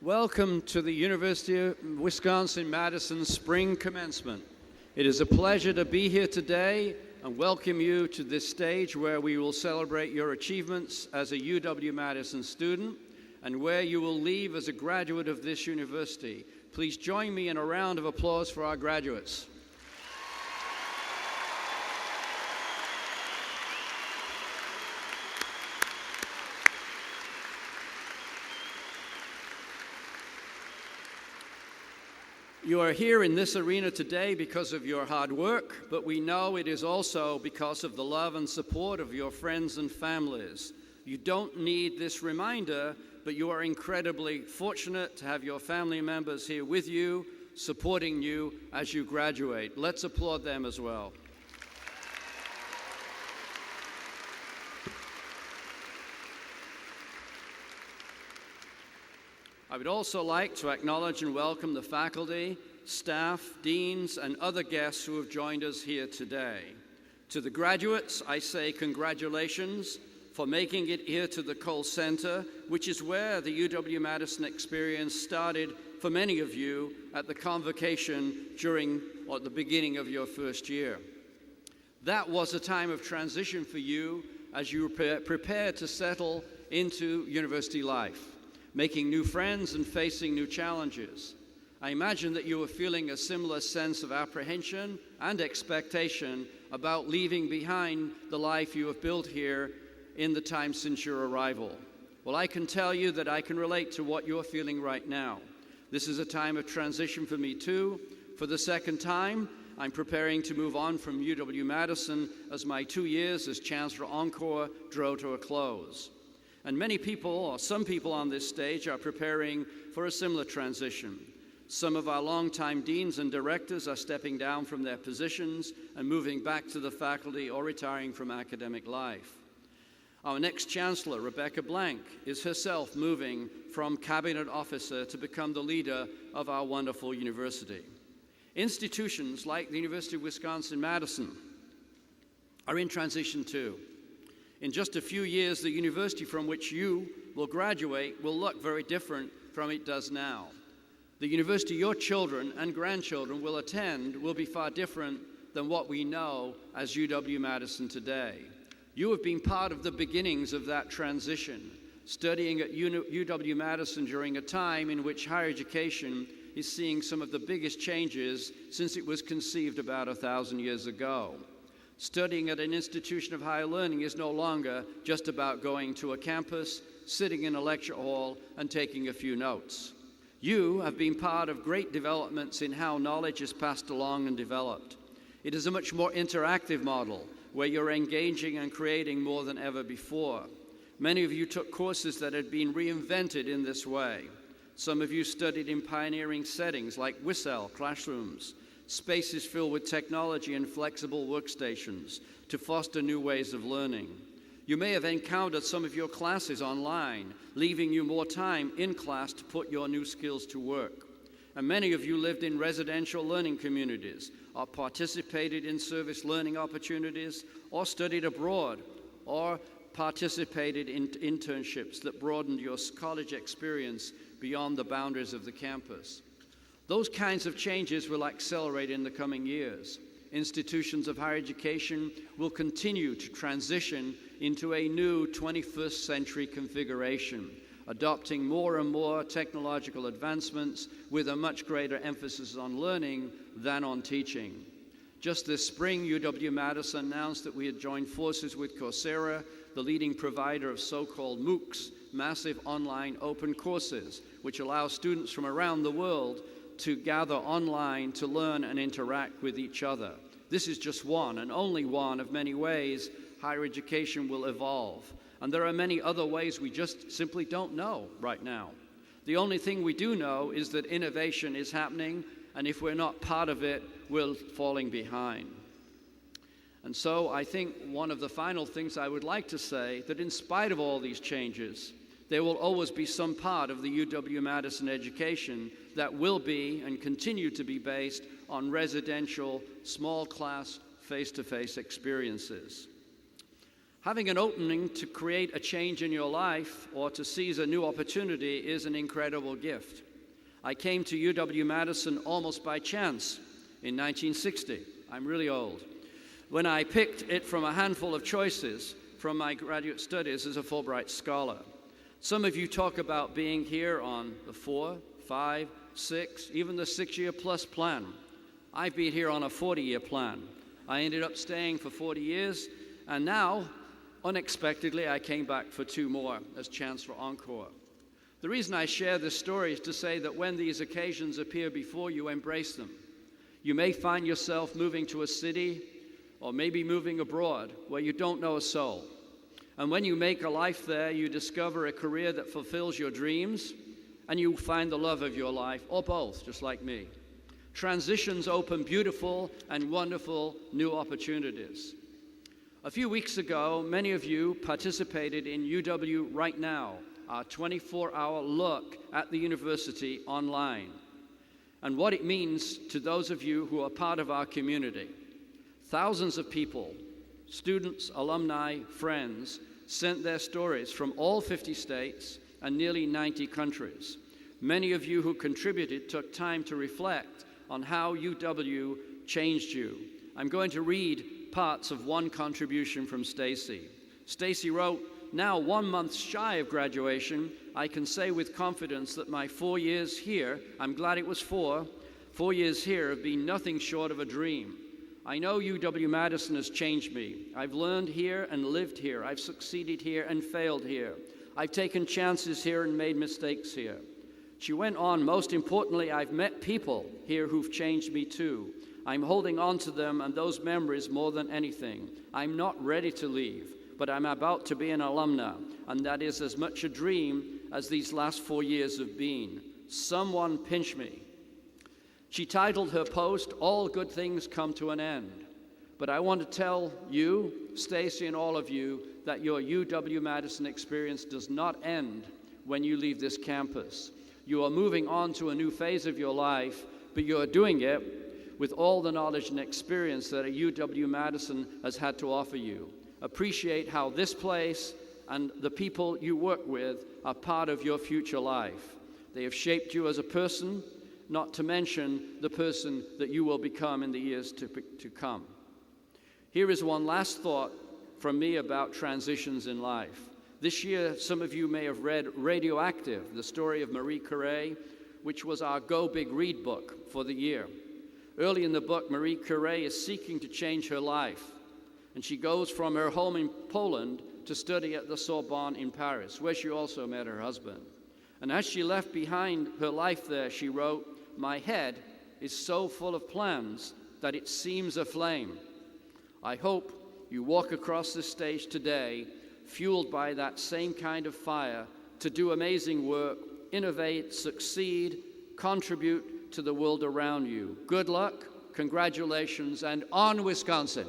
Welcome to the University of Wisconsin-Madison Spring Commencement. It is a pleasure to be here today and welcome you to this stage where we will celebrate your achievements as a UW-Madison student and where you will leave as a graduate of this university. Please join me in a round of applause for our graduates. You are here in this arena today because of your hard work, but we know it is also because of the love and support of your friends and families. You don't need this reminder, but you are incredibly fortunate to have your family members here with you, supporting you as you graduate. Let's applaud them as well. I would also like to acknowledge and welcome the faculty, staff, deans, and other guests who have joined us here today. To the graduates, I say congratulations for making it here to the Cole Center, which is where the UW-Madison experience started for many of you at the convocation during or at the beginning of your first year. That was a time of transition for you as you prepared to settle into university life, making new friends and facing new challenges. I imagine that you were feeling a similar sense of apprehension and expectation about leaving behind the life you have built here in the time since your arrival. Well, I can tell you that I can relate to what you're feeling right now. This is a time of transition for me too. For the second time, I'm preparing to move on from UW-Madison as my 2 years as Chancellor Encore draw to a close. And many people, or some people on this stage, are preparing for a similar transition. Some of our longtime deans and directors are stepping down from their positions and moving back to the faculty or retiring from academic life. Our next chancellor, Rebecca Blank, is herself moving from cabinet officer to become the leader of our wonderful university. Institutions like the University of Wisconsin-Madison are in transition too. In just a few years, the university from which you will graduate will look very different from it does now. The university your children and grandchildren will attend will be far different than what we know as UW-Madison today. You have been part of the beginnings of that transition, studying at UW-Madison during a time in which higher education is seeing some of the biggest changes since it was conceived about 1,000 years ago. Studying at an institution of higher learning is no longer just about going to a campus, sitting in a lecture hall, and taking a few notes. You have been part of great developments in how knowledge is passed along and developed. It is a much more interactive model where you're engaging and creating more than ever before. Many of you took courses that had been reinvented in this way. Some of you studied in pioneering settings like WSL classrooms, spaces filled with technology and flexible workstations to foster new ways of learning. You may have encountered some of your classes online, leaving you more time in class to put your new skills to work. And many of you lived in residential learning communities, or participated in service learning opportunities, or studied abroad, or participated in internships that broadened your college experience beyond the boundaries of the campus. Those kinds of changes will accelerate in the coming years. Institutions of higher education will continue to transition into a new 21st century configuration, adopting more and more technological advancements with a much greater emphasis on learning than on teaching. Just this spring, UW-Madison announced that we had joined forces with Coursera, the leading provider of so-called MOOCs, massive online open courses, which allow students from around the world to gather online to learn and interact with each other. This is just one and only one of many ways higher education will evolve. And there are many other ways we just simply don't know right now. The only thing we do know is that innovation is happening, and if we're not part of it, we're falling behind. And so I think one of the final things I would like to say, that in spite of all these changes, there will always be some part of the UW-Madison education that will be and continue to be based on residential, small class, face-to-face experiences. Having an opening to create a change in your life or to seize a new opportunity is an incredible gift. I came to UW-Madison almost by chance in 1960. I'm really old. When I picked it from a handful of choices from my graduate studies as a Fulbright scholar. Some of you talk about being here on the 4, 5, 6, even the 6-year plus plan. I've been here on a 40-year plan. I ended up staying for 40 years, and now, unexpectedly, I came back for 2 more as Chancellor Encore. The reason I share this story is to say that when these occasions appear before you, embrace them. You may find yourself moving to a city or maybe moving abroad where you don't know a soul. And when you make a life there, you discover a career that fulfills your dreams and you find the love of your life, or both, just like me. Transitions open beautiful and wonderful new opportunities. A few weeks ago, many of you participated in UW Right Now, our 24-hour look at the university online, and what it means to those of you who are part of our community. Thousands of people, students, alumni, friends, sent their stories from all 50 states and nearly 90 countries. Many of you who contributed took time to reflect on how UW changed you. I'm going to read parts of one contribution from Stacy. Stacy wrote, "Now 1 month shy of graduation, I can say with confidence that my 4 years here, I'm glad it was 4 years here have been nothing short of a dream. I know UW-Madison has changed me. I've learned here and lived here. I've succeeded here and failed here. I've taken chances here and made mistakes here." She went on, "Most importantly, I've met people here who've changed me too. I'm holding on to them and those memories more than anything. I'm not ready to leave, but I'm about to be an alumna, and that is as much a dream as these last 4 years have been. Someone pinch me." She titled her post, "All Good Things Come to an End." But I want to tell you, Stacy, and all of you, that your UW-Madison experience does not end when you leave this campus. You are moving on to a new phase of your life, but you are doing it with all the knowledge and experience that a UW-Madison has had to offer you. Appreciate how this place and the people you work with are part of your future life. They have shaped you as a person, not to mention the person that you will become in the years to come. Here is one last thought from me about transitions in life. This year, some of you may have read Radioactive, the story of Marie Curie, which was our Go Big Read book for the year. Early in the book, Marie Curie is seeking to change her life, and she goes from her home in Poland to study at the Sorbonne in Paris, where she also met her husband. And as she left behind her life there, she wrote, "My head is so full of plans that it seems aflame." I hope you walk across this stage today fueled by that same kind of fire to do amazing work, innovate, succeed, contribute to the world around you. Good luck, congratulations, and on Wisconsin!